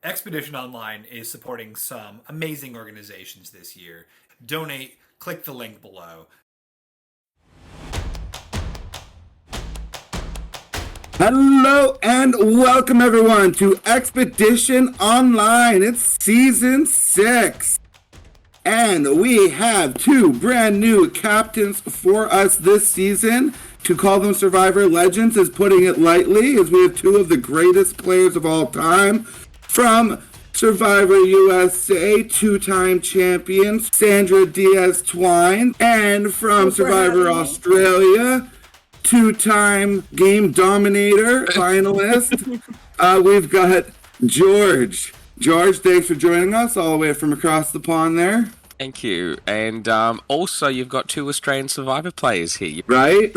Expedition Online is supporting some amazing organizations this year. Donate, click the link below. Hello and welcome everyone to Expedition Online. It's season 6. And we have 2 brand new captains for us this season. To call them Survivor Legends is putting it lightly, as we have 2 of the greatest players of all time. From Survivor USA, 2-time champion Sandra Diaz-Twine, and from Survivor Australia, 2-time game dominator finalist, we've got George. George, thanks for joining us all the way from across the pond there. Thank you. And also, you've got 2 Australian Survivor players here. Right.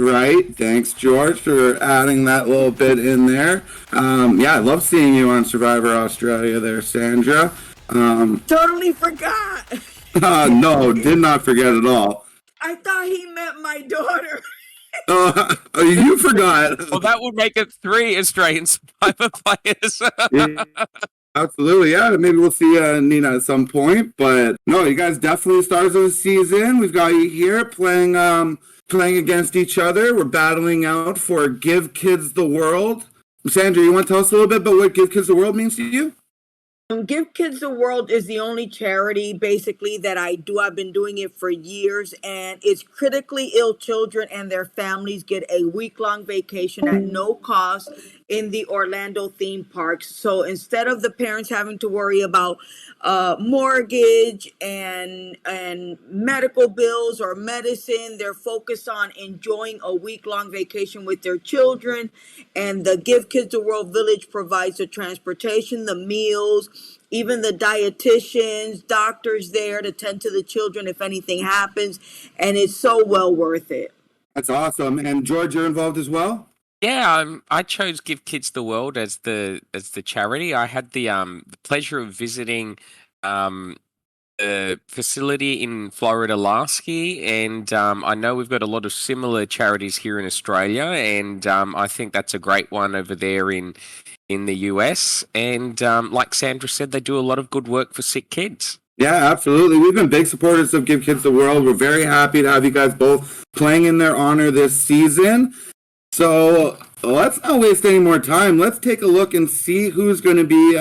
Thanks, George, for adding that little bit in there. I love seeing you on Survivor Australia there, Sandra. Totally forgot. No, did not forget at all. I thought he meant my daughter. You forgot. Well, that would make it 3 Australian Survivor players. Yeah. Absolutely, yeah. Maybe we'll see Nina at some point, but no, you guys definitely stars of the season. We've got you here playing against each other. We're battling out for Give Kids the World. Sandra, you want to tell us a little bit about what Give Kids the World means to you? Give Kids the World is the only charity basically that I do. I've been doing it for years, and it's critically ill children and their families get a week-long vacation at no cost in the Orlando theme parks. So instead of the parents having to worry about mortgage and medical bills or medicine, they're focused on enjoying a week-long vacation with their children. And the Give Kids the World Village provides the transportation, the meals, even the dietitians, doctors there to tend to the children if anything happens. And it's so well worth it. That's awesome. And George, you're involved as well? Yeah, I chose Give Kids the World as the charity. I had the pleasure of visiting a facility in Florida last year, and I know we've got a lot of similar charities here in Australia, and I think that's a great one over there in the US. And like Sandra said, they do a lot of good work for sick kids. Yeah, absolutely. We've been big supporters of Give Kids the World. We're very happy to have you guys both playing in their honor this season. So let's not waste any more time. Let's take a look and see who's going to be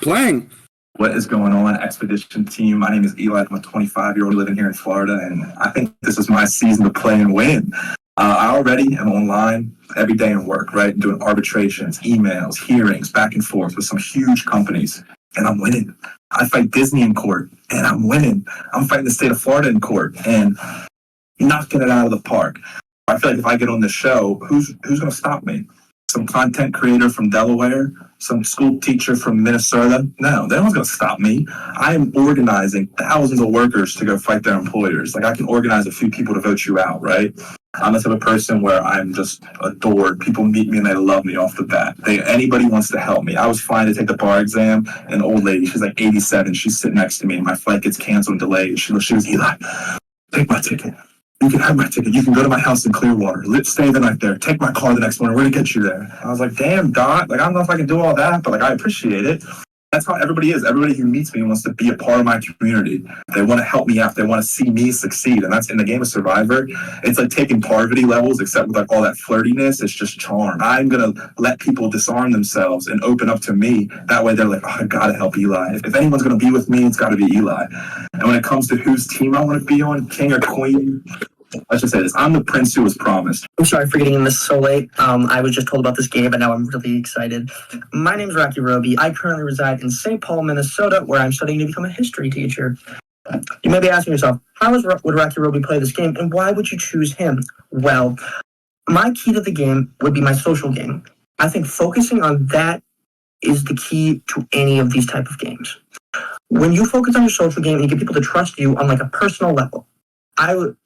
playing. What is going on, Expedition team? My name is Eli. I'm a 25-year-old living here in Florida, and I think this is my season to play and win. I already am online every day in work, right? Doing arbitrations, emails, hearings, back and forth with some huge companies, and I'm winning. I fight Disney in court, and I'm winning. I'm fighting the state of Florida in court, and knocking it out of the park. I feel like if I get on the show, who's going to stop me? Some content creator from Delaware? Some school teacher from Minnesota? No, no one's going to stop me. I am organizing thousands of workers to go fight their employers. Like, I can organize a few people to vote you out, right? I'm the type of person where I'm just adored. People meet me and they love me off the bat. Anybody wants to help me. I was flying to take the bar exam. An old lady, she's like 87. She's sitting next to me. My flight gets canceled and delayed. She was Eli, take my ticket. You can have my ticket. You can go to my house in Clearwater. Stay the night there. Take my car the next morning. We're going to get you there. I was like, damn, Dot. Like, I don't know if I can do all that, but, like, I appreciate it. That's how everybody is. Everybody who meets me wants to be a part of my community. They want to help me out. They want to see me succeed. And that's in the game of Survivor. It's like taking Parvati levels, except with, like, all that flirtiness. It's just charm. I'm going to let people disarm themselves and open up to me. That way they're like, oh, I got to help Eli. If anyone's going to be with me, it's got to be Eli. And when it comes to whose team I want to be on, king or queen, let's just say this. I'm the prince who was promised. I'm sorry for getting in this so late. I was just told about this game, but now I'm really excited. My name is Rocky Roby. I currently reside in St. Paul, Minnesota, where I'm studying to become a history teacher. You may be asking yourself, would Rocky Roby play this game, and why would you choose him? Well, my key to the game would be my social game. I think focusing on that is the key to any of these type of games. When you focus on your social game and you get people to trust you on, like, a personal level,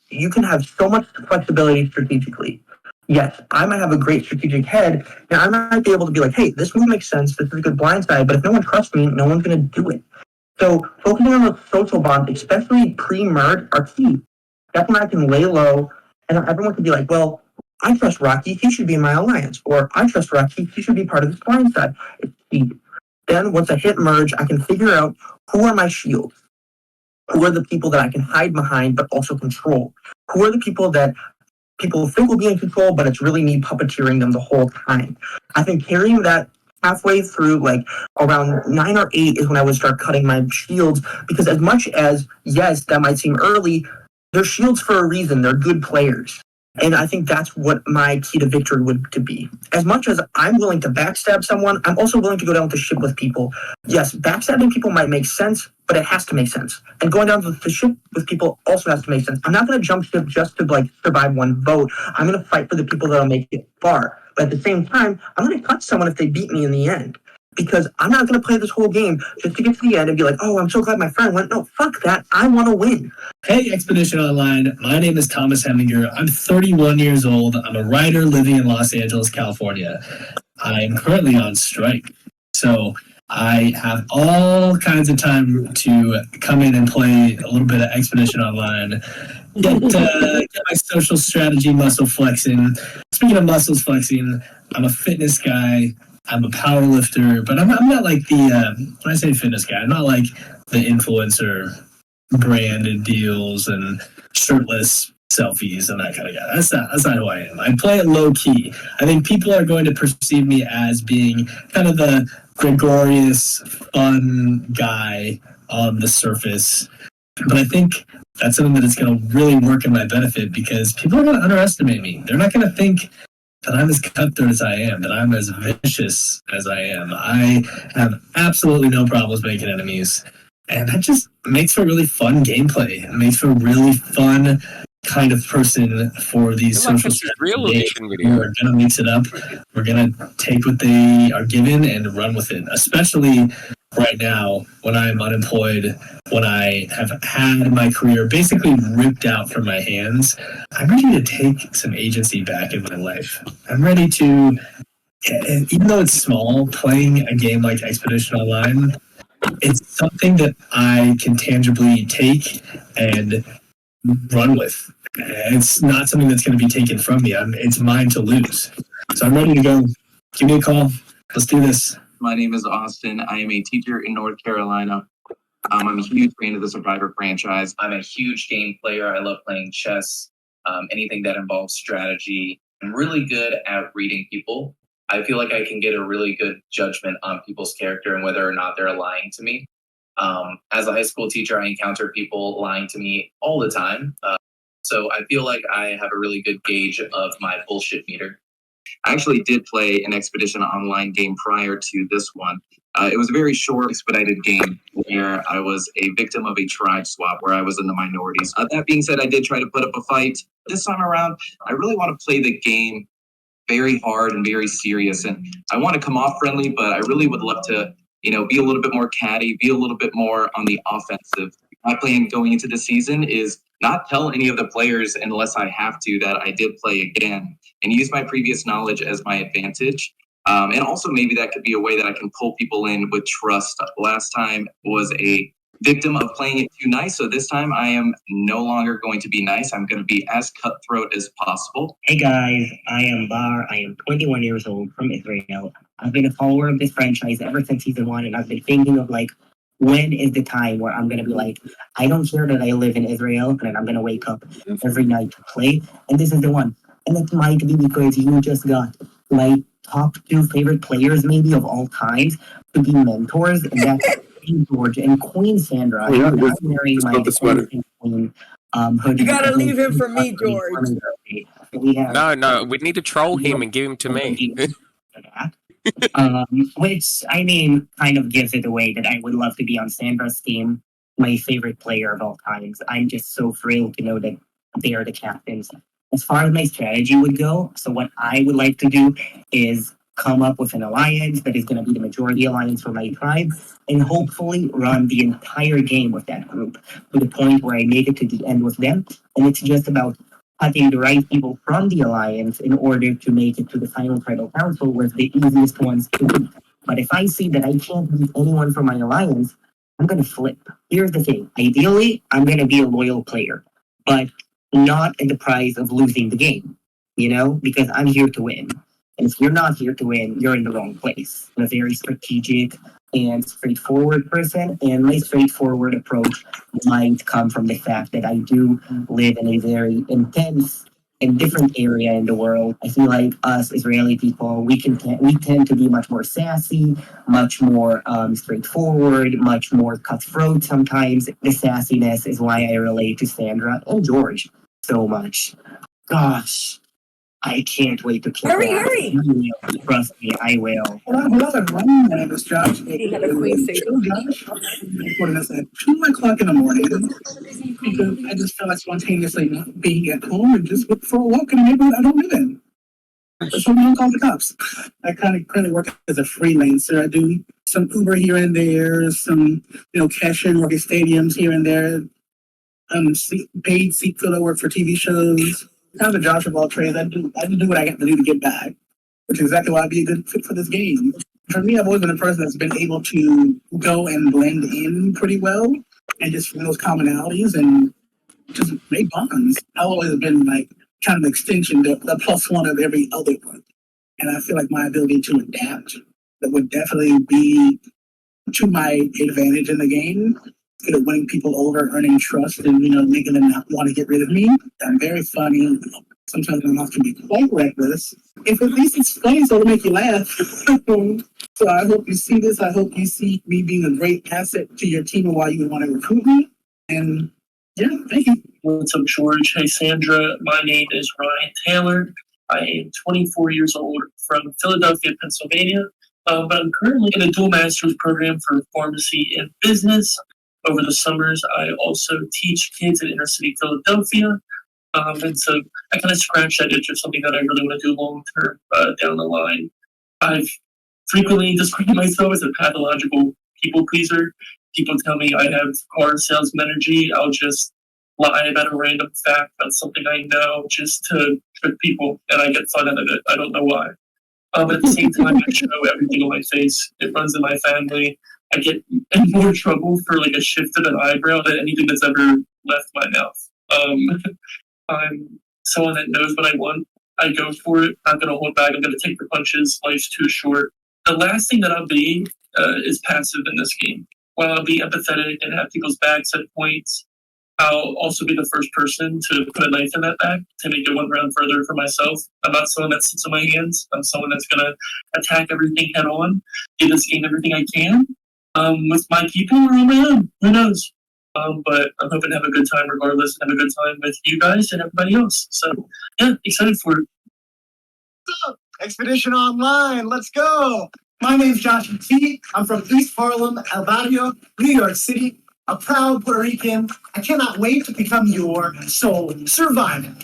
you can have so much flexibility strategically. Yes, I might have a great strategic head, and I might be able to be like, hey, this move makes sense, this is a good blindside, but if no one trusts me, no one's going to do it. So focusing on those social bonds, especially pre-merge, are key. That's when I can lay low, and everyone can be like, well, I trust Rocky, he should be in my alliance, or I trust Rocky, he should be part of this blindside. It's key. Then once I hit merge, I can figure out who are my shields. Who are the people that I can hide behind but also control? Who are the people that people think will be in control, but it's really me puppeteering them the whole time? I think carrying that halfway through, like around 9 or 8 is when I would start cutting my shields, because as much as, yes, that might seem early, they're shields for a reason. They're good players. And I think that's what my key to victory would to be. As much as I'm willing to backstab someone, I'm also willing to go down to ship with people. Yes, backstabbing people might make sense, but it has to make sense. And going down to the ship with people also has to make sense. I'm not going to jump ship just to like survive one vote. I'm going to fight for the people that'll make it far. But at the same time, I'm going to cut someone if they beat me in the end. Because I'm not going to play this whole game just to get to the end and be like, oh, I'm so glad my friend went. No, fuck that. I want to win. Hey, Expedition Online. My name is Thomas Heminger. I'm 31 years old. I'm a writer living in Los Angeles, California. I am currently on strike. So I have all kinds of time to come in and play a little bit of Expedition Online. Get my social strategy muscle flexing. Speaking of muscles flexing, I'm a fitness guy. I'm a power lifter, but I'm not like the, when I say fitness guy, I'm not like the influencer branded deals and shirtless selfies and that kind of guy. That's not who I am. I play it low key. I think people are going to perceive me as being kind of the gregarious, fun guy on the surface. But I think that's something that is going to really work in my benefit, because people are going to underestimate me. They're not going to think that I'm as cutthroat as I am, that I'm as vicious as I am. I have absolutely no problems making enemies. And that just makes for really fun gameplay. It makes for a really fun kind of person for these social real games. video. We're going to mix it up. We're going to take what they are given and run with it, especially right now when I'm unemployed, when I have had my career basically ripped out from my hands. I'm ready to take some agency back in my life. I'm ready to, even though it's small, playing a game like Expedition Online, it's something that I can tangibly take and run with. It's not something that's going to be taken from me. It's mine to lose. So I'm ready to go. Give me a call. Let's do this. My name is Austin. I am a teacher in North Carolina. I'm a huge fan of the Survivor franchise. I'm a huge game player. I love playing chess, anything that involves strategy. I'm really good at reading people. I feel like I can get a really good judgment on people's character and whether or not they're lying to me. As a high school teacher, I encounter people lying to me all the time. So I feel like I have a really good gauge of my bullshit meter. I actually did play an Expedition Online game prior to this one. It was a very short, expedited game where I was a victim of a tribe swap where I was in the minorities. That being said, I did try to put up a fight. This time around, I really want to play the game very hard and very serious. And I want to come off friendly, but I really would love to, be a little bit more catty, be a little bit more on the offensive. My plan going into the season is not tell any of the players unless I have to that I did play again, and use my previous knowledge as my advantage. And also maybe that could be a way that I can pull people in with trust. Last time was a victim of playing it too nice. So this time I am no longer going to be nice. I'm going to be as cutthroat as possible. Hey guys, I am Bar. I am 21 years old from Israel. I've been a follower of this franchise ever since season 1, and I've been thinking of when is the time where I'm going to be like, I don't care that I live in Israel, and I'm going to wake up every night to play. And this is the one. And it might be because you just got my top 2 favorite players maybe of all times to be mentors, and that's George and Queen Sandra. Yeah, I'm wearing my Queen hoodie. You gotta leave him for me, George. No, we need to troll him and give him to me. Which, I mean, kind of gives it away that I would love to be on Sandra's team, my favorite player of all times. I'm just so thrilled to know that they are the captains. As far as my strategy would go, so what I would like to do is come up with an alliance that is going to be the majority alliance for my tribe, and hopefully run the entire game with that group to the point where I make it to the end with them. And it's just about cutting the right people from the alliance in order to make it to the final tribal council with the easiest ones to beat. But if I see that I can't beat anyone from my alliance, I'm going to flip. Here's the thing. Ideally, I'm going to be a loyal player, but not at the price of losing the game, because I'm here to win. And if you're not here to win, you're in the wrong place. In a very strategic, and straightforward person, and my straightforward approach might come from the fact that I do live in a very intense and different area in the world. I feel like us Israeli people, we tend to be much more sassy, much more straightforward, much more cutthroat sometimes. The sassiness is why I relate to Sandra and George so much. Gosh, I can't wait to kick Hurry, ass. hurry. Trust me, I will. My name is Josh. He had a queen say Chill, Josh. What did I say? 2 o'clock in the morning. Because I just felt like spontaneously being at home and just look for a walk in the neighborhood I don't live in. So someone call the cops. I kind of currently work as a freelancer. I do some Uber here and there, some cashier work at stadiums here and there. Paid seat filler work for TV shows. Kind of a Josh of all trades. I do what I got to do to get back, which is exactly why I'd be a good fit for this game. For me, I've always been a person that's been able to go and blend in pretty well and just find those commonalities and just make bonds. I've always been like kind of an extension, the plus one of every other one. And I feel like my ability to adapt that would definitely be to my advantage in the game. Good at winning people over, earning trust, and making them not want to get rid of me. I'm very funny. Sometimes my mouth can be quite reckless. If at least it's funny, so it'll make you laugh. So I hope you see this. I hope you see me being a great asset to your team and why you would want to recruit me. And yeah, thank you. What's up, George? Hey, Sandra. My name is Ryan Taylor. I am 24 years old from Philadelphia, Pennsylvania. But I'm currently in a dual master's program for pharmacy and business. Over the summers, I also teach kids in inner city Philadelphia. And so I kind of scratched that itch of something that I really want to do long term down the line. I've frequently described myself as a pathological people pleaser. People tell me I have car salesman energy. I'll just lie about a random fact about something I know just to trick people, and I get fun out of it. I don't know why. But at the same time, I show everything on my face. It runs in my family. I get in more trouble for like a shift of an eyebrow than anything that's ever left my mouth. I'm someone that knows what I want. I go for it. I'm not going to hold back. I'm going to take the punches. Life's too short. The last thing that I'll be is passive in this game. While I'll be empathetic and have people's backs at points, I'll also be the first person to put a knife in that back to make it one round further for myself. I'm not someone that sits on my hands. I'm someone that's going to attack everything head on, give this game everything I can. With my people or on my own, who knows? But I'm hoping to have a good time regardless and have a good time with you guys and everybody else. So, yeah, excited for it. What's up? Expedition Online, let's go! My name's Josh T. I'm from East Harlem, El Barrio, New York City. A proud Puerto Rican. I cannot wait to become your soul survivor.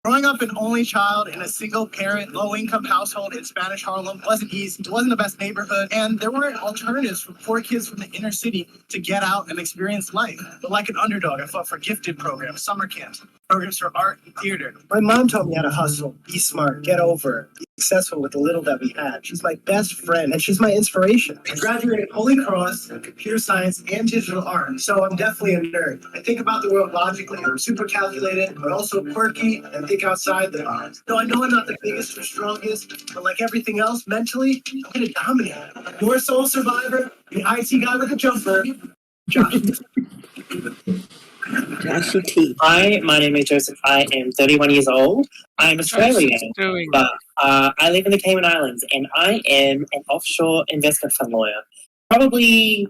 Growing up an only child in a single-parent, low-income household in Spanish Harlem wasn't easy. It wasn't the best neighborhood, and there weren't alternatives for poor kids from the inner city to get out and experience life. But like an underdog, I fought for gifted programs, summer camps, programs for art and theater. My mom taught me how to hustle, be smart, get over it, be successful with the little that we had. She's my best friend, and she's my inspiration. I graduated Holy Cross in computer science and digital art, so I'm definitely a nerd. I think about the world logically. I'm super calculated, but also quirky, and think outside the box. No, I know I'm not the biggest or strongest, but like everything else, mentally, I'm gonna dominate. Your soul survivor, the IT guy with a jumper, Josh. Joshy T. Hi, my name is Joseph. I am 31 years old. I'm Australian, but I live in the Cayman Islands, and I am an offshore investment fund lawyer. Probably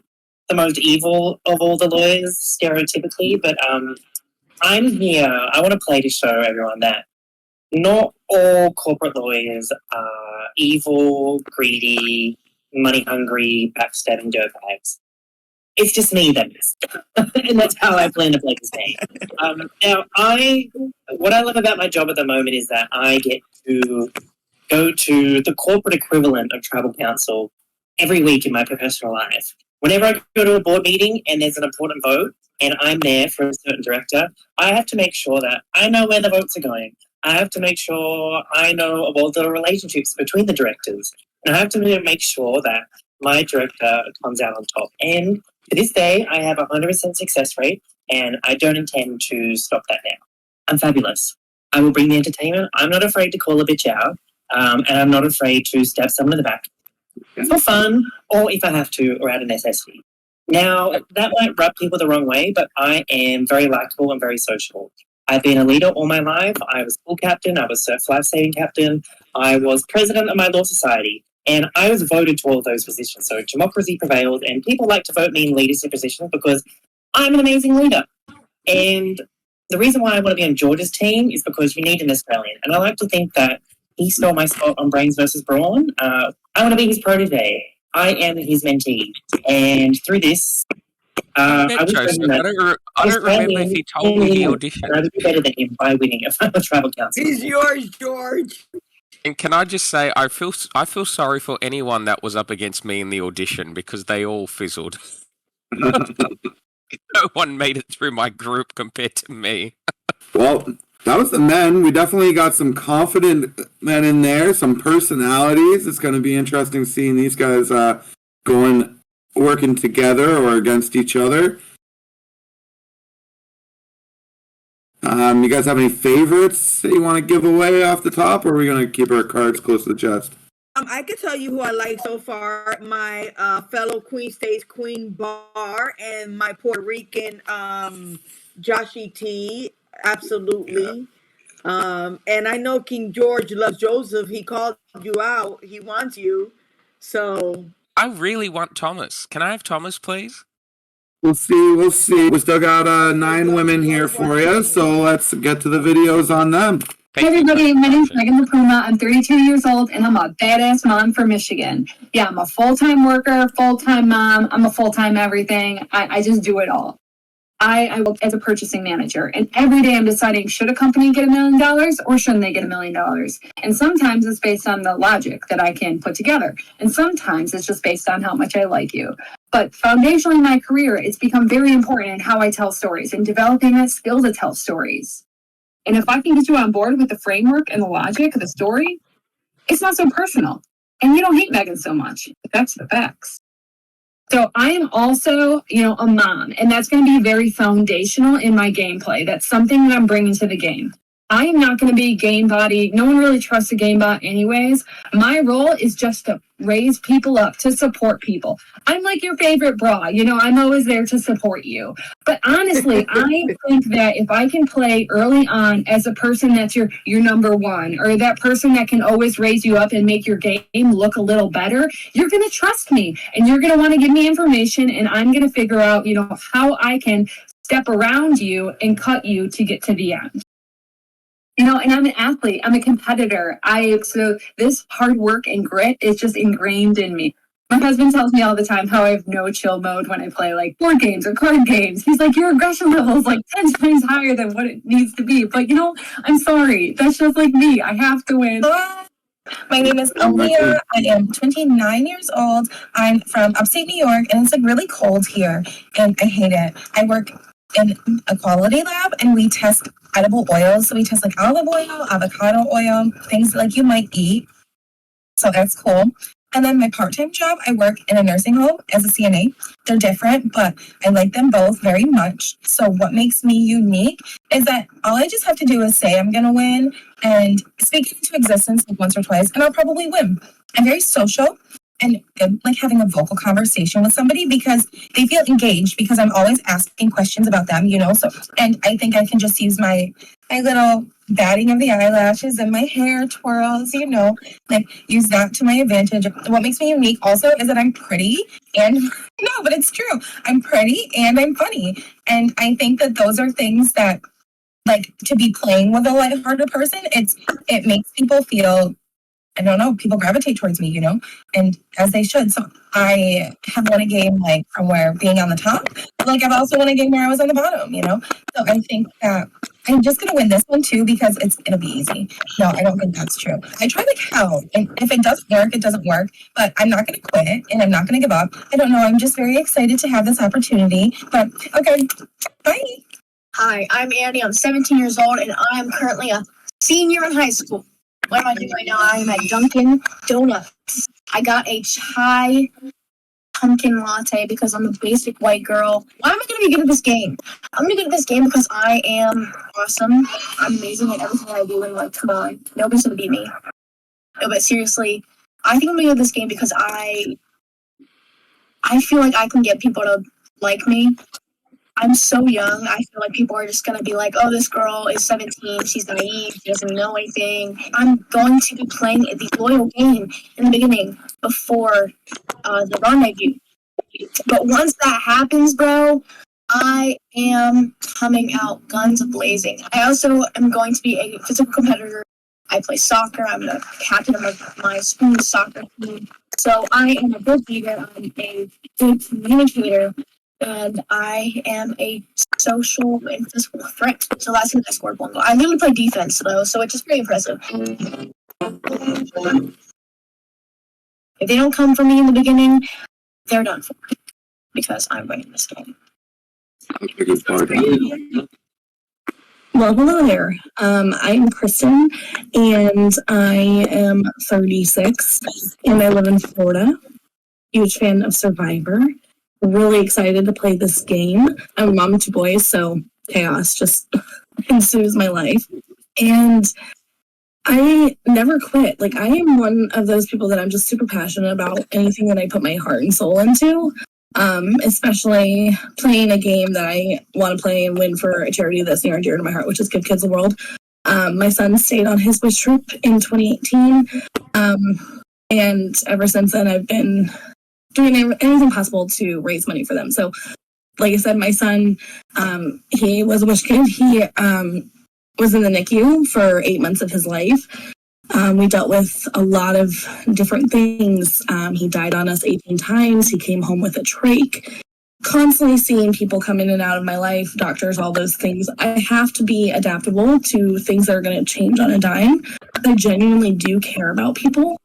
the most evil of all the lawyers, stereotypically, but I'm here. I want to play to show everyone that not all corporate lawyers are evil, greedy, money-hungry, backstabbing dirtbags. It's just me that is. And that's how I plan to play this game. Now, what I love about my job at the moment is that I get to go to the corporate equivalent of tribal council every week in my professional life. Whenever I go to a board meeting and there's an important vote and I'm there for a certain director, I have to make sure that I know where the votes are going. I have to make sure I know of all the relationships between the directors. And I have to make sure that my director comes out on top. And to this day, I have a 100% success rate, and I don't intend to stop that now. I'm fabulous. I will bring the entertainment. I'm not afraid to call a bitch out, and I'm not afraid to stab someone in the back. for fun, or if I have to, or out of necessity. Now, that might rub people the wrong way, but I am very likable and very sociable. I've been a leader all my life. I was school captain, I was surf lifesaving captain, I was president of my law society, and I was voted to all of those positions. So democracy prevailed, and people like to vote me in leadership positions because I'm an amazing leader. And the reason why I want to be on George's team is because you need an Australian. And I like to think that he stole my spot on Brains versus Brawn. I want to be his protege. I am his mentee. And through this, I don't remember if he told me he auditioned. I would be better than him by winning a final travel council. He's yours, George. And can I just say, I feel sorry for anyone that was up against me in the audition because they all fizzled. No one made it through my group compared to me. Well, that was the men. We definitely got some confident men in there, some personalities. It's going to be interesting seeing these guys working together or against each other. You guys have any favorites that you want to give away off the top, or are we going to keep our cards close to the chest? I can tell you who I like so far. My fellow Queen States Queen Bar and my Puerto Rican Joshi T. Absolutely. Yeah. And I know King George loves Joseph. He called you out. He wants you. So I really want Thomas. Can I have Thomas, please? We'll see. We still got 9 women here for you, so let's get to the videos on them. Hey everybody, my name's Megan LaPuma. I'm 32 years old and I'm a badass mom from Michigan. Yeah, I'm a full-time worker, full-time mom. I'm a full-time everything. I just do it all. I work as a purchasing manager, and every day I'm deciding, should a company get $1 million or shouldn't they get $1 million? And sometimes it's based on the logic that I can put together. And sometimes it's just based on how much I like you. But foundationally in my career, it's become very important in how I tell stories and developing that skill to tell stories. And if I can get you on board with the framework and the logic of the story, it's not so personal. And you don't hate Megan so much. That's the facts. So I am also, a mom, and that's going to be very foundational in my gameplay. That's something that I'm bringing to the game. I am not going to be game body. No one really trusts a game bot anyways. My role is just to raise people up, to support people. I'm like your favorite bra. I'm always there to support you. But honestly, I think that if I can play early on as a person that's your number one, or that person that can always raise you up and make your game look a little better, you're going to trust me and you're going to want to give me information, and I'm going to figure out, how I can step around you and cut you to get to the end. And I'm an athlete. I'm a competitor. So this hard work and grit is just ingrained in me. My husband tells me all the time how I have no chill mode when I play like board games or card games. He's like, your aggression level is like 10 times higher than what it needs to be. But I'm sorry. That's just like me. I have to win. My name is Aaliyah. I am 29 years old. I'm from upstate New York, and it's like really cold here, and I hate it. I work in a quality lab, and we test edible oils. So we test like olive oil, avocado oil, things like you might eat. So that's cool. And then my part-time job, I work in a nursing home as a CNA. They're different, but I like them both very much. So what makes me unique is that all I just have to do is say I'm going to win and speak it into existence like once or twice, and I'll probably win. I'm very social and like having a vocal conversation with somebody because they feel engaged because I'm always asking questions about them, So, and I think I can just use my little batting of the eyelashes and my hair twirls, like use that to my advantage. What makes me unique also is that I'm pretty and no, but it's true. I'm pretty and I'm funny. And I think that those are things that, like, to be playing with a lighthearted person, it makes people feel, I don't know, people gravitate towards me, and as they should. So I have won a game like from where being on the top, but like I've also won a game where I was on the bottom, So I think that I'm just going to win this one too because it's going to be easy. No, I don't think that's true. I try like hell, and if it doesn't work, it doesn't work, but I'm not going to quit and I'm not going to give up. I don't know. I'm just very excited to have this opportunity, but okay. Bye. Hi, I'm Annie. I'm 17 years old and I'm currently a senior in high school. What am I doing right now? I am at Dunkin' Donuts. I got a chai pumpkin latte because I'm a basic white girl. Why am I going to be good at this game? I'm going to be good at this game because I am awesome. I'm amazing at everything I do. And like, come on, nobody's going to beat me. No, but seriously, I think I'm gonna get this game because I feel like I can get people to like me. I'm so young. I feel like people are just gonna be like, "Oh, this girl is 17. She's naive. She doesn't know anything." I'm going to be playing the loyal game in the beginning before the rendezvous. But once that happens, bro, I am coming out guns blazing. I also am going to be a physical competitor. I play soccer. I'm the captain of my school's soccer team. So I am a good leader. I'm a good communicator. And I am a social and physical threat. So last time I scored 1 goal. I literally play defense though, so it's just pretty impressive. If they don't come for me in the beginning, they're done for because I'm winning this game. Well, hello there. I'm Kristen, and I am 36, and I live in Florida. Huge fan of Survivor. Really excited to play this game. I'm a mom of 2 boys, so chaos just ensues my life. And I never quit. Like, I am one of those people that I'm just super passionate about anything that I put my heart and soul into. Especially playing a game that I want to play and win for a charity that's near and dear to my heart, which is Give Kids the World. My son stayed on his wish trip in 2018. And ever since then, I've been doing anything possible to raise money for them. So, like I said, my son, he was a wish kid. He was in the NICU for 8 months of his life. We dealt with a lot of different things. He died on us 18 times. He came home with a trach. Constantly seeing people come in and out of my life, doctors, all those things. I have to be adaptable to things that are going to change on a dime. I genuinely do care about people.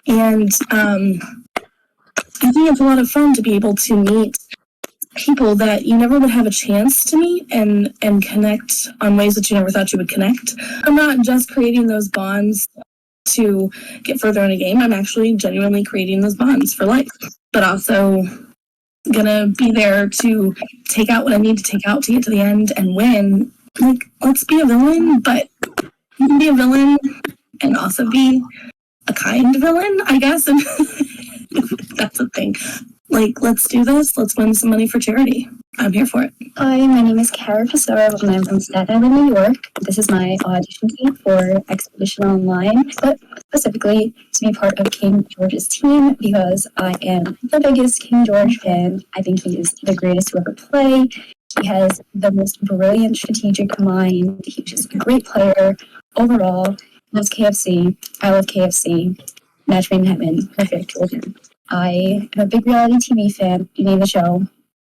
And I think it's a lot of fun to be able to meet people that you never would have a chance to meet and connect on ways that you never thought you would connect. I'm not just creating those bonds to get further in a game. I'm actually genuinely creating those bonds for life, but also gonna be there to take out what I need to take out to get to the end and win. Like, let's be a villain, but you can be a villain and also be a kind villain, I guess. And that's a thing. Like, let's do this. Let's win some money for charity. I'm here for it. Hi, my name is Kara Pasora, and I'm from Staten Island, New York. This is my audition tape for Expedition Online, but specifically to be part of King George's team because I am the biggest King George fan. I think he is the greatest to ever play. He has the most brilliant strategic mind. He's just a great player overall. He loves KFC. I love KFC. Match made in heaven. Perfect. Children. I am a big reality TV fan. You name the show,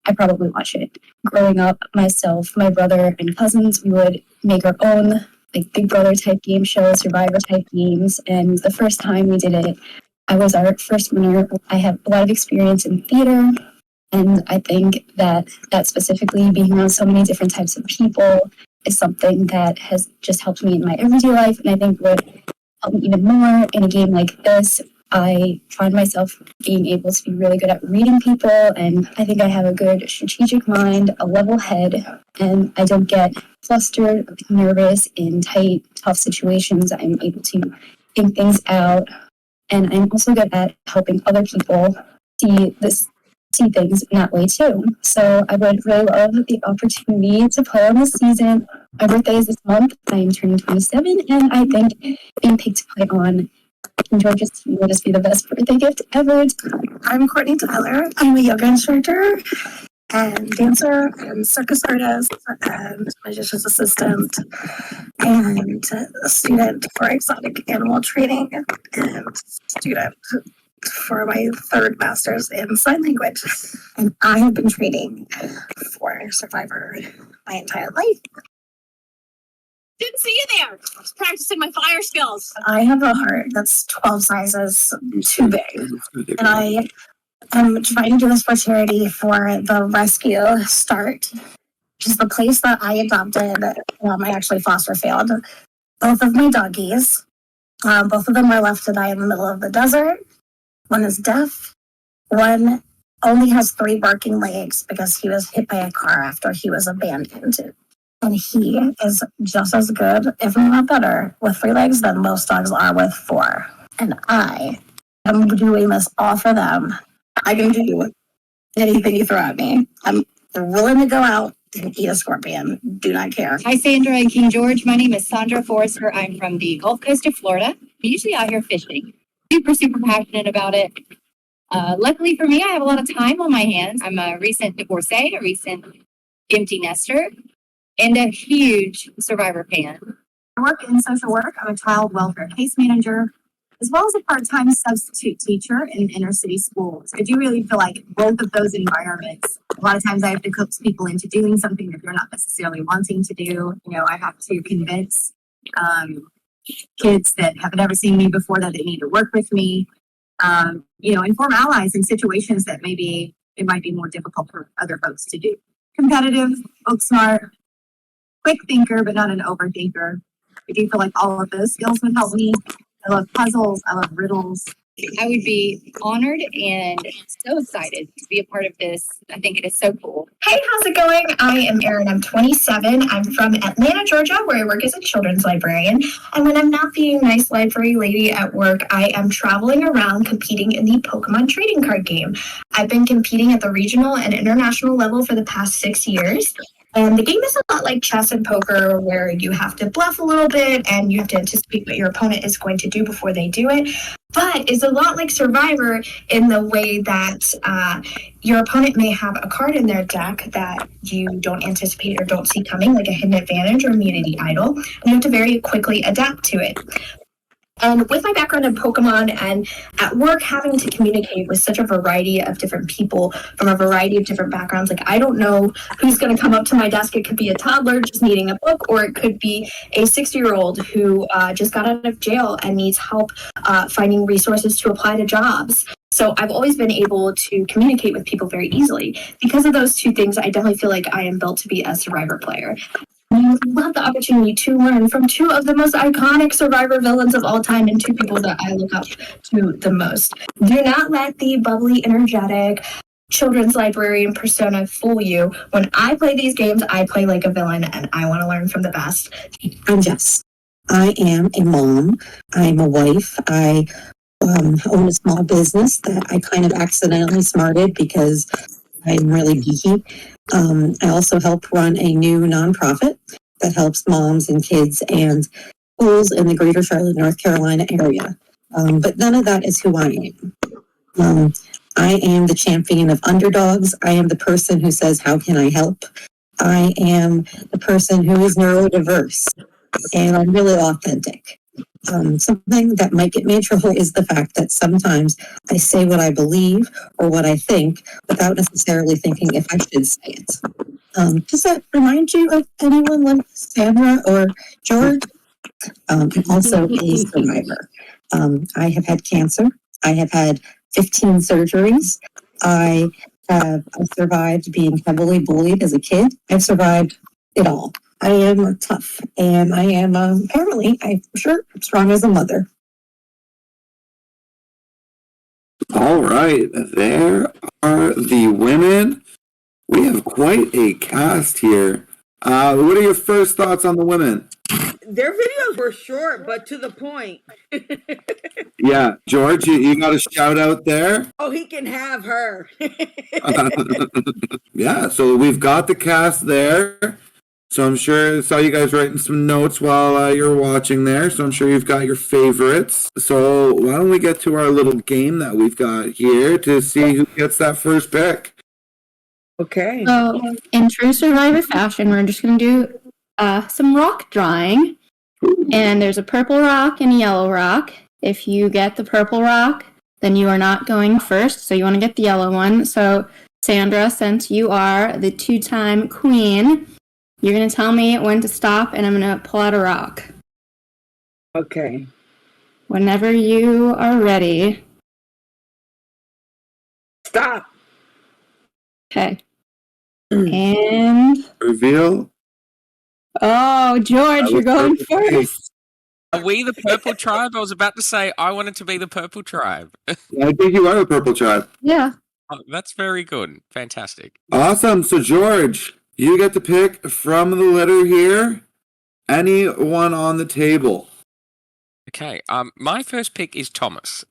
I probably watch it. Growing up, myself, my brother, and cousins, we would make our own like Big Brother type game shows, Survivor type games. And the first time we did it, I was our first winner. I have a lot of experience in theater, and I think that specifically being around so many different types of people is something that has just helped me in my everyday life, and I think would help me even more in a game like this. I find myself being able to be really good at reading people, and I think I have a good strategic mind, a level head, and I don't get flustered, nervous in tight, tough situations. I'm able to think things out, and I'm also good at helping other people see things in that way too. So I would really love the opportunity to play on this season. My birthday is this month. I am turning 27, and I think being picked to play on King George's team will just be the best birthday gift ever. I'm Courtney Tyler. I'm a yoga instructor and dancer and circus artist and magician's assistant and a student for exotic animal training and student for my third master's in sign language. And I have been training for Survivor my entire life. Didn't see you there. I was practicing my fire skills. I have a heart that's 12 sizes too big. And I am trying to do this for charity for the Rescue Start, which is the place that I adopted. I actually foster failed both of my doggies. Both of them were left to die in the middle of the desert. One is deaf. One only has 3 barking legs because he was hit by a car after he was abandoned. And he is just as good, if not better, with 3 legs than most dogs are with 4. And I I'm doing this all for them. I can do anything you throw at me. I'm willing to go out and eat a scorpion. Do not care. Hi, Sandra and King George. My name is Sandra Forrester. I'm from the Gulf Coast of Florida. I'm usually out here fishing. Super passionate about it. Luckily for me, I have a lot of time on my hands. I'm a recent divorcee, a recent empty nester, and a huge Survivor fan. I work in social work. I'm a child welfare case manager, as well as a part-time substitute teacher in inner city schools. I do really feel like both of those environments, a lot of times I have to coax people into doing something that they're not necessarily wanting to do. You know, I have to convince kids that have never seen me before that they need to work with me, you know, and form allies in situations that maybe it might be more difficult for other folks to do. Competitive, book smart, quick thinker, but not an overthinker. I do feel like all of those skills would help me. I love puzzles. I love riddles. I would be honored and so excited to be a part of this. I think it is so cool. Hey, how's it going? I am Erin. I'm 27. I'm from Atlanta, Georgia, where I work as a children's librarian. And when I'm not being nice library lady at work, I am traveling around competing in the Pokemon trading card game. I've been competing at the regional and international level for the past 6 years. And the game is a lot like chess and poker, where you have to bluff a little bit and you have to anticipate what your opponent is going to do before they do it. But it's a lot like Survivor in the way that your opponent may have a card in their deck that you don't anticipate or don't see coming, like a hidden advantage or immunity idol, and you have to very quickly adapt to it. And with my background in Pokemon and at work having to communicate with such a variety of different people from a variety of different backgrounds, like I don't know who's going to come up to my desk. It could be a toddler just needing a book, or it could be a 60-year-old who just got out of jail and needs help finding resources to apply to jobs. So I've always been able to communicate with people very easily. Because of those two things, I definitely feel like I am built to be a Survivor player. I love the opportunity to learn from two of the most iconic Survivor villains of all time and two people that I look up to the most. Do not let the bubbly, energetic children's librarian persona fool you. When I play these games, I play like a villain and I want to learn from the best. I'm Jess. I am a mom. I'm a wife. I own a small business that I kind of accidentally smarted because I'm really geeky. I also help run a new nonprofit that helps moms and kids and schools in the greater Charlotte, North Carolina area. But none of that is who I am. I am the champion of underdogs. I am the person who says, how can I help? I am the person who is neurodiverse, and I'm really authentic. Something that might get me in trouble is the fact that sometimes I say what I believe or what I think without necessarily thinking if I should say it. Does that remind you of anyone like Sandra or George? I'm also a survivor. I have had cancer. I have had 15 surgeries. I have survived being heavily bullied as a kid. I've survived it all. I am tough, and I am apparently, I'm sure, strong as a mother. All right, there are the women. We have quite a cast here. What are your first thoughts on the women? Their videos were short, but to the point. Yeah, George, you got a shout out there. Oh, he can have her. Yeah, so we've got the cast there. So I'm sure I saw you guys writing some notes while you're watching there. So I'm sure you've got your favorites. So why don't we get to our little game that we've got here to see who gets that first pick? Okay. So in true Survivor fashion, we're just going to do some rock drawing. And there's a purple rock and a yellow rock. If you get the purple rock, then you are not going first. So you want to get the yellow one. So Sandra, since you are the two-time queen, you're going to tell me when to stop, and I'm going to pull out a rock. Okay. Whenever you are ready. Stop. Okay. And... Reveal. Oh, George, you're going first. Are we the purple tribe? I was about to say I wanted to be the purple tribe. I think you are the purple tribe. Yeah. Oh, that's very good. Fantastic. Awesome. So, George, you get to pick from the letter here any one on the table. Okay. My first pick is Thomas.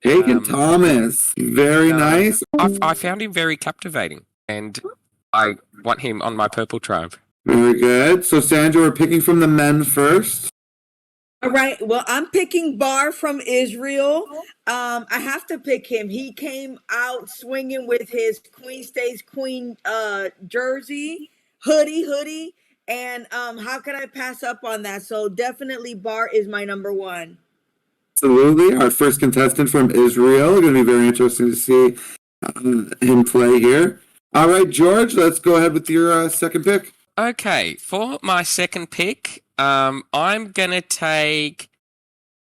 Taking Thomas. Very nice. I found him very captivating, and I want him on my purple tribe. Very good. So, Sandra, we're picking from the men first. All right. Well, I'm picking Bar from Israel. I have to pick him. He came out swinging with his Queen Stays Queen jersey, hoodie, and how could I pass up on that? So definitely Bar is my number one. Absolutely. Our first contestant from Israel. Going to be very interesting to see him play here. All right, George, let's go ahead with your second pick. Okay, for my second pick, I'm going to take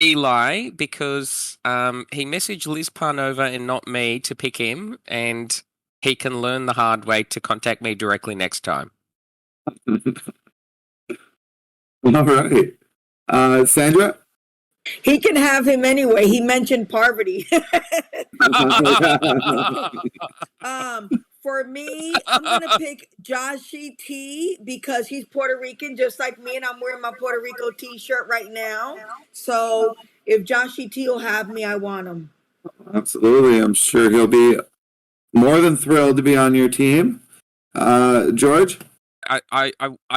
Eli because he messaged Liz Parnova and not me to pick him, and he can learn the hard way to contact me directly next time. All right. Sandra? He can have him anyway. He mentioned poverty. For me, I'm going to pick Joshie T because he's Puerto Rican just like me, and I'm wearing my Puerto Rico t-shirt right now. So if Joshie T will have me, I want him. Absolutely. I'm sure he'll be more than thrilled to be on your team. George? I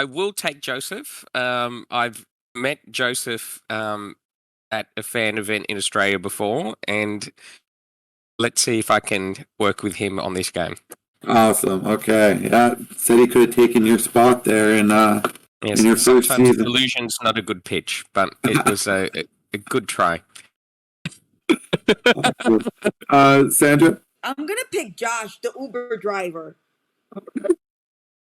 will take Joseph. I've met Joseph at a fan event in Australia before, and let's see if I can work with him on this game. Awesome. Okay. Yeah. Said he could have taken your spot there in your first season. Illusion's not a good pitch, but it was a good try. Sandra? I'm going to pick Josh, the Uber driver.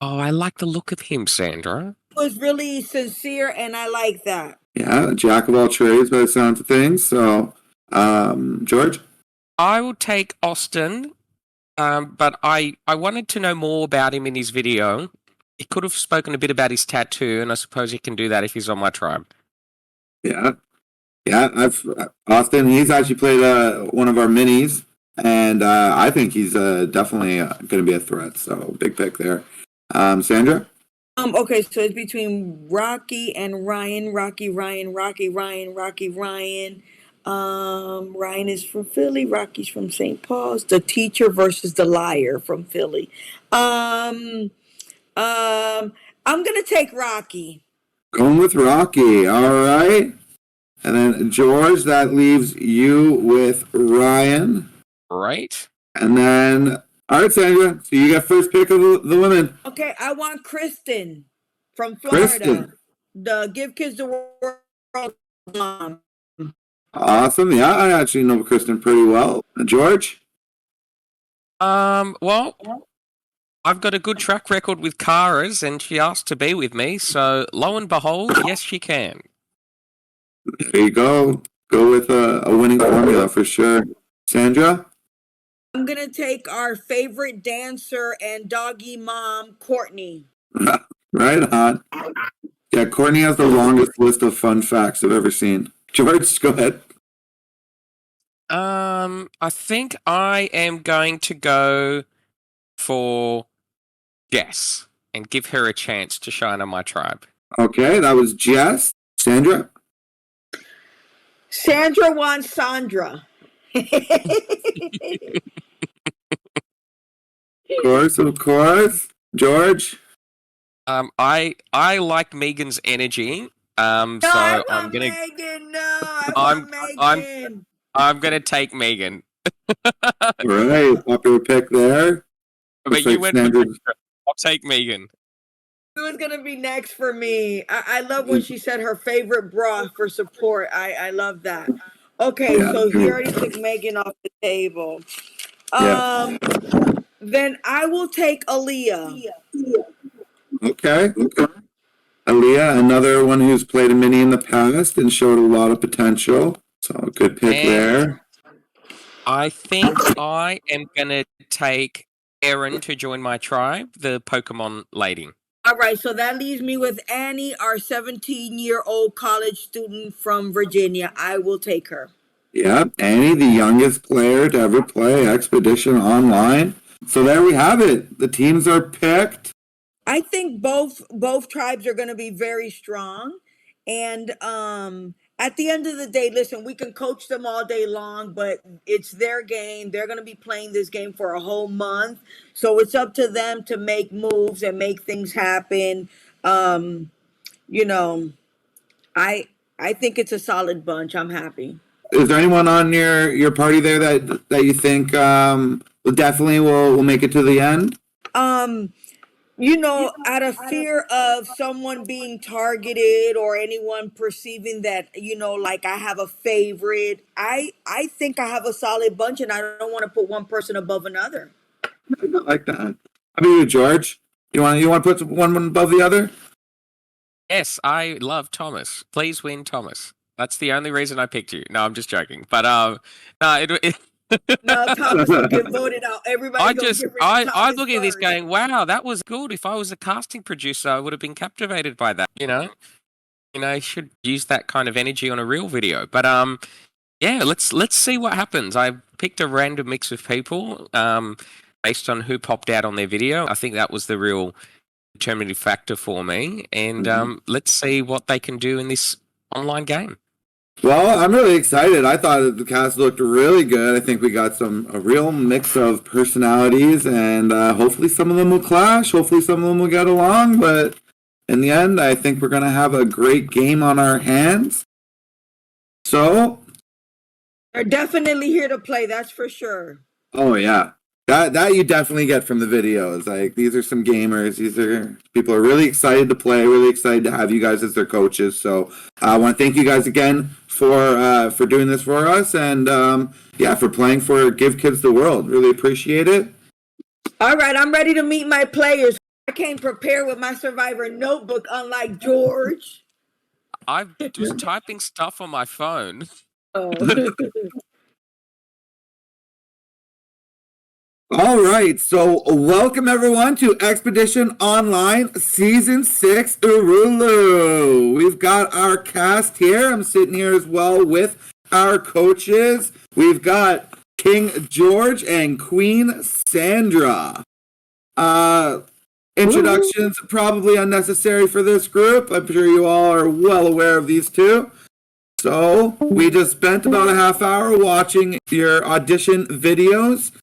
Oh, I like the look of him, Sandra. He was really sincere, and I like that. Yeah, jack of all trades by the sounds of things. So, George? I will take Austin, but I wanted to know more about him in his video. He could have spoken a bit about his tattoo, and I suppose he can do that if he's on my tribe. Yeah. Yeah, Austin, he's actually played one of our minis, and I think he's definitely going to be a threat. So, big pick there. Sandra? Okay, so it's between Rocky and Ryan. Rocky, Ryan. Ryan is from Philly. Rocky's from St. Paul's. The Teacher versus the Liar from Philly. I'm gonna take Rocky. Going with Rocky. All right. And then George, that leaves you with Ryan. Right. And then, all right, Sandra. So you got first pick of the women. Okay, I want Kristen from Florida. Kristen. The Give Kids the World mom. Awesome. Yeah, I actually know Kristen pretty well. George? Well, I've got a good track record with Kara's, and she asked to be with me, so lo and behold, yes, she can. There you go. Go with a winning formula for sure. Sandra? I'm going to take our favorite dancer and doggy mom, Courtney. Right on. Yeah, Courtney has the longest list of fun facts I've ever seen. George, go ahead. I think I am going to go for Jess and give her a chance to shine on my tribe. Okay, that was Jess. Sandra? Sandra wants Sandra. Of course. George? I like Megan's energy. I'm gonna take Megan. Right, popular pick there. But you went with I'll take Megan. It was gonna be next for me. I love when she said her favorite bra for support. I love that. Okay, so he already took Megan off the table. Then I will take Aaliyah. Okay. Aaliyah, another one who's played a mini in the past and showed a lot of potential. So good pick there. I think I am gonna take Erin to join my tribe, the Pokemon lady. All right, so that leaves me with Annie, our 17-year-old college student from Virginia. I will take her. Yeah, Annie, the youngest player to ever play Expedition Online. So there we have it. The teams are picked. I think both tribes are going to be very strong, and at the end of the day, listen, we can coach them all day long, but it's their game. They're going to be playing this game for a whole month. So it's up to them to make moves and make things happen. You know, I I think it's a solid bunch. I'm happy. Is there anyone on your party there that you think definitely will make it to the end? Out of fear of someone being targeted or anyone perceiving that, like I have a favorite, I think I have a solid bunch and I don't want to put one person above another. I like that. How about you, George? You want to put one above the other? Yes, I love Thomas. Please win, Thomas. That's the only reason I picked you. No, I'm just joking. But no, No, Thomas will get voted out. Everybody I look at this going, wow, that was good. If I was a casting producer, I would have been captivated by that. You should use that kind of energy on a real video. But yeah, let's see what happens. I picked a random mix of people based on who popped out on their video. I think that was the real determinative factor for me. And let's see what they can do in this online game. Well, I'm really excited. I thought the cast looked really good. I think we got a real mix of personalities, and hopefully some of them will clash. Hopefully some of them will get along. But in the end, I think we're going to have a great game on our hands. So they're definitely here to play. That's for sure. Oh yeah, that you definitely get from the videos. Like, these are some gamers. These are people are really excited to play. Really excited to have you guys as their coaches. So I want to thank you guys again for doing this for us, and for playing for Give Kids the World. Really appreciate it. All right, I'm ready to meet my players. I came prepared with my Survivor notebook, unlike George. I'm just typing stuff on my phone. Oh. All right, so welcome everyone to Expedition Online Season 6 Uluru. We've got our cast here. I'm sitting here as well with our coaches. We've got King George and Queen Sandra. Introductions probably unnecessary for this group. I'm sure you all are well aware of these two. So we just spent about a half hour watching your audition videos.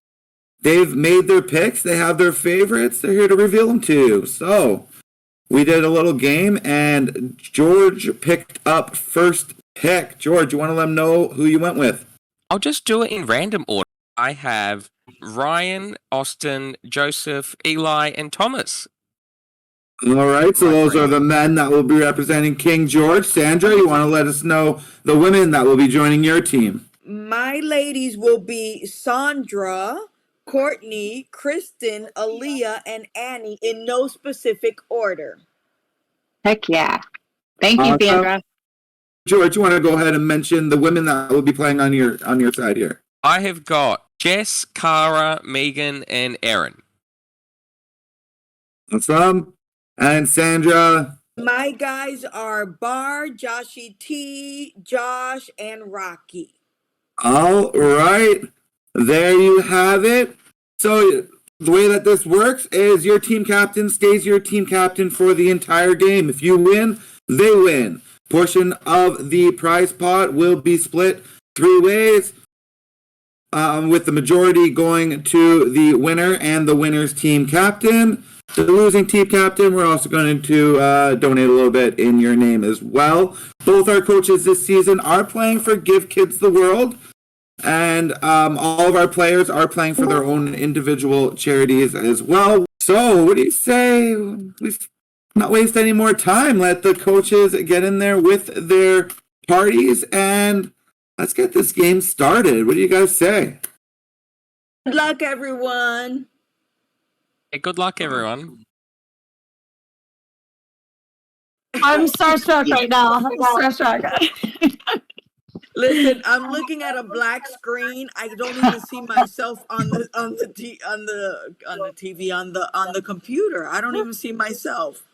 They've made their picks. They have their favorites. They're here to reveal them to you. So we did a little game, and George picked up first pick. George, you want to let them know who you went with? I'll just do it in random order. I have Ryan, Austin, Joseph, Eli, and Thomas. All right, so those are the men that will be representing King George. Sandra, you want to let us know the women that will be joining your team? My ladies will be Sandra, Courtney, Kristen, Aaliyah, and Annie in no specific order. Heck yeah. Thank you, Sandra. George, you want to go ahead and mention the women that will be playing on your side here? I have got Jess, Cara, Megan, and Erin. Awesome. And Sandra? My guys are Bar, Joshy T, Josh, and Rocky. All right. There you have it. So the way that this works is your team captain stays your team captain for the entire game. If you win, they win. Portion of the prize pot will be split 3 ways, with the majority going to the winner and the winner's team captain. The losing team captain, we're also going to donate a little bit in your name as well. Both our coaches this season are playing for Give Kids the World. And all of our players are playing for their own individual charities as well. So what do you say? Let's not waste any more time. Let the coaches get in there with their parties, and let's get this game started. What do you guys say? Good luck, everyone. Hey, good luck, everyone. I'm starstruck right now. I'm starstruck. Listen, I'm looking at a black screen. I don't even see myself on the TV on the computer. I don't even see myself.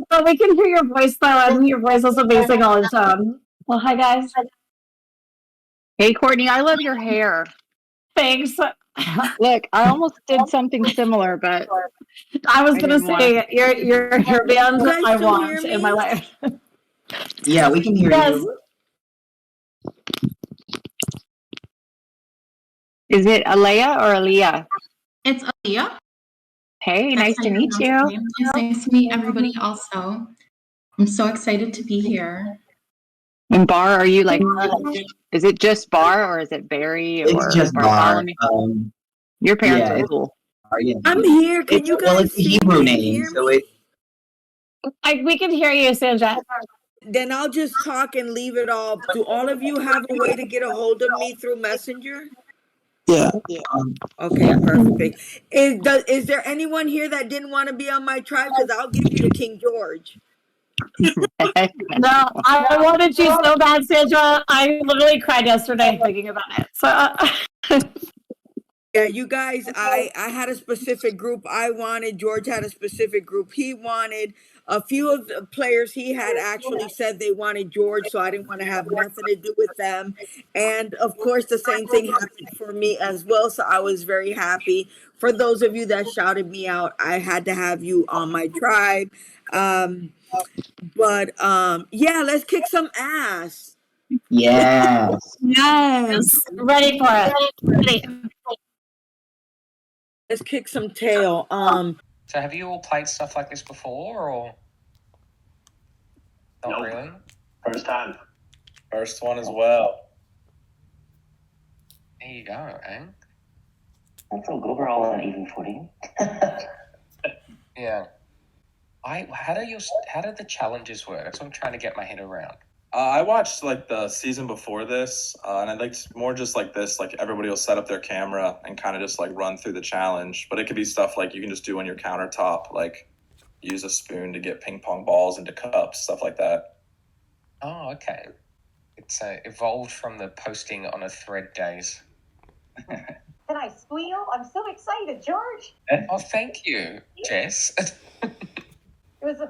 But we can hear your voice though, and your voice is amazing all the time. Well, hi guys. Hey Courtney, I love your hair. Thanks. Look, I almost did something similar, but I was gonna say your hairband I want in my life. Yeah, we can hear you. Is it Alea or Aaliyah? It's Aaliyah. Hey, That's nice how to you meet pronounce you. my name. It's nice to meet everybody also. I'm so excited to be here. And Bar, are you like, is it just Bar or is it Barry or It's just bar. Bartholomew? Your parents Yeah, are it's cool. bar, yeah. I'm here. Can you Well, guys it's a see Hebrew me and name, hear so me? We can hear you, Sandra. Then I'll just talk and leave it all. Do all of you have a way to get a hold of me through Messenger? yeah. Okay, perfect. Is there anyone here that didn't want to be on my tribe? Because I'll give you to King George. No, I wanted you so bad, Sandra. I literally cried yesterday thinking about it. So Yeah, you guys, I had a specific group I wanted. George had a specific group he wanted. A few of the players he had actually said they wanted George, so I didn't want to have nothing to do with them. And of course, the same thing happened for me as well, so I was very happy. For those of you that shouted me out, I had to have you on my tribe. But yeah, let's kick some ass. Yes. yes, ready for it. Ready. Let's kick some tail. So have you all played stuff like this before, or not Nope. really? First time. First one as well. There you go, eh? I feel good. We're all on even footing. Yeah. How do the challenges work? That's what I'm trying to get my head around. I watched like the season before this, and I liked more just like this. Like everybody will set up their camera and kind of just like run through the challenge. But it could be stuff like you can just do on your countertop, like use a spoon to get ping pong balls into cups, stuff like that. Oh, okay. It's evolved from the posting on a thread days. Can I squeal? I'm so excited, George. Oh, thank you, Jess. It was the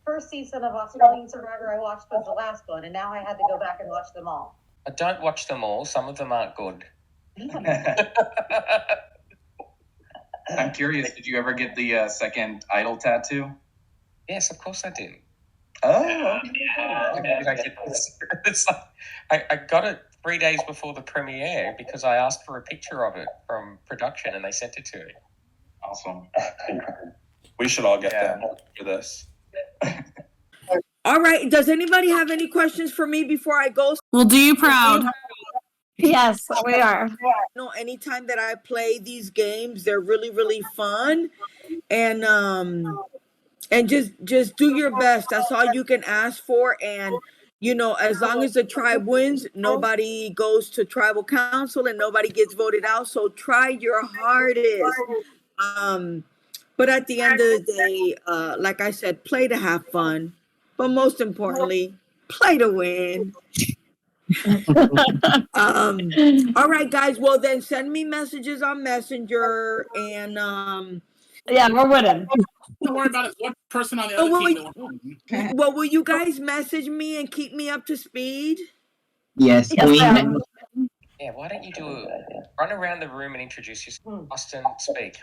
first season of Australian Survivor I watched was the last one, and now I had to go back and watch them all. I don't watch them all. Some of them aren't good. I'm curious, did you ever get the second idol tattoo? Yes, of course I did. Oh, Did I get this? It's like, I got it 3 days before the premiere because I asked for a picture of it from production and they sent it to me. Awesome. We should all get them for this. All right. Does anybody have any questions for me before I go? We'll do you proud. Yes, we are. Anytime that I play these games, they're really, really fun. And just do your best. That's all you can ask for. And as long as the tribe wins, nobody goes to tribal council and nobody gets voted out. So try your hardest. But at the end of the day, like I said, play to have fun. But most importantly, play to win. All right, guys. Well, then send me messages on Messenger and yeah, we're winning. Don't worry about it. What person on the other team don't well, will you guys message me and keep me up to speed? Yes, Yes, ma'am. Yeah, why don't you run around the room and introduce yourself? Austin, speak.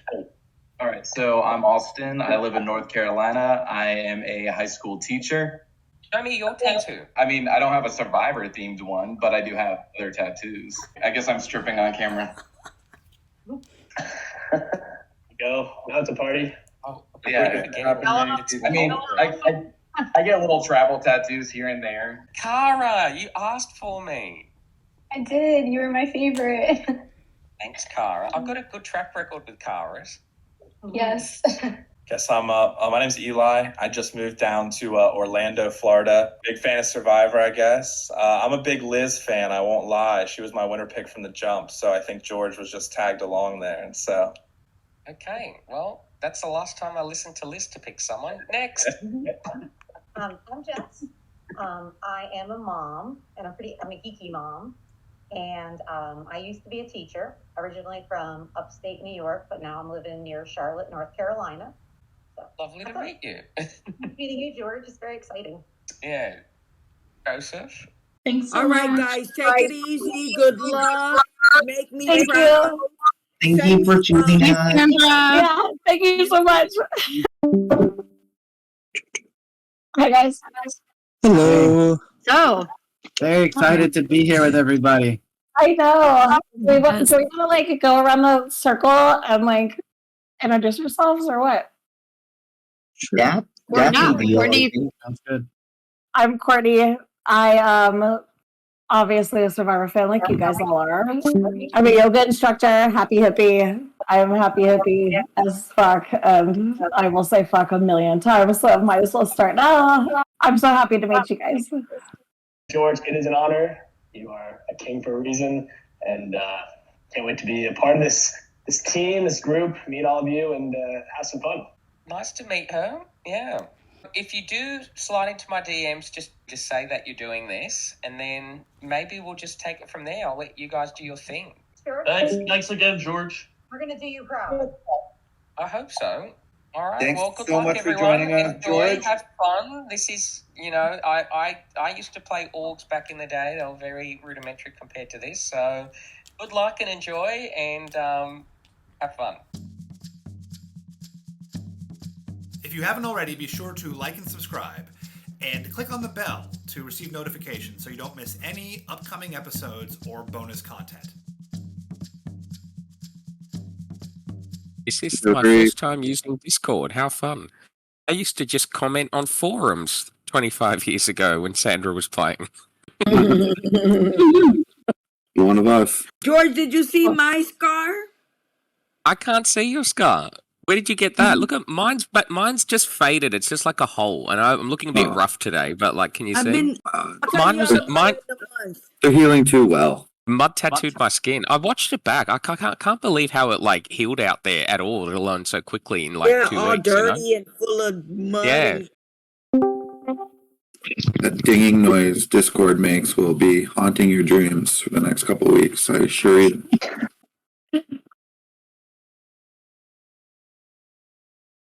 All right, so I'm Austin. I live in North Carolina. I am a high school teacher. Show me your tattoo. I mean, I don't have a Survivor-themed one, but I do have other tattoos. I guess I'm stripping on camera. Go. Now it's a party. Oh, yeah. I mean, I get little travel tattoos here and there. Cara, you asked for me. I did. You were my favorite. Thanks, Cara. I've got a good track record with Caras. Yes. Guess my name's Eli. I just moved down to Orlando, Florida. Big fan of Survivor, I guess. I'm a big Liz fan, I won't lie. She was my winner pick from the jump, so I think George was just tagged along there. And so. Okay, well, that's the last time I listened to Liz to pick someone. Next. I'm Jess. I am a mom, and I'm a geeky mom. And I used to be a teacher, originally from upstate New York, but now I'm living near Charlotte, North Carolina. So, lovely to meet you. Meeting you, George, is very exciting. Yeah. Joseph? Thanks so All right, much. guys, take it easy. Good luck. Make me Thank proud. you. Thank you for choosing us. Yeah, thank you so much. Hi, guys. Hello. So, Very excited to be here with everybody. I know. Do we want to like go around the circle and like introduce ourselves or what? Yeah, definitely. Sounds good. I'm Courtney. I am obviously a Survivor fan like you guys all are. I'm a yoga instructor, happy hippie. I am happy hippie as fuck, and I will say fuck a million times, so I might as well start now. I'm so happy to meet you guys. George, it is an honor. You are a king for a reason, and can't wait to be a part of this team, this group, meet all of you, and have some fun. Nice to meet her. Yeah. If you do slide into my DMs, just say that you're doing this, and then maybe we'll just take it from there. I'll let you guys do your thing. Sure. Thanks again, George. We're gonna do you proud. I hope so. All right. Thanks well, good so luck, much for everyone. joining us, Enjoy, George. have fun. This is, I used to play orgs back in the day. They were very rudimentary compared to this. So, good luck and enjoy, and have fun. If you haven't already, be sure to like and subscribe and click on the bell to receive notifications so you don't miss any upcoming episodes or bonus content. This is my first time using Discord. How fun. I used to just comment on forums 25 years ago when Sandra was playing. You're one of us. George, did you see my scar? I can't see your scar. Where did you get that? Look at mine's just faded. It's just like a hole, and I'm looking a bit rough today. But like, can you see? Mine. They're healing too well. Mud tattooed my skin. I watched it back. I can't believe how it like healed out there at all, let alone so quickly in like 2 all weeks. dirty and full of mud. Yeah. That dinging noise Discord makes will be haunting your dreams for the next couple of weeks, I assure you.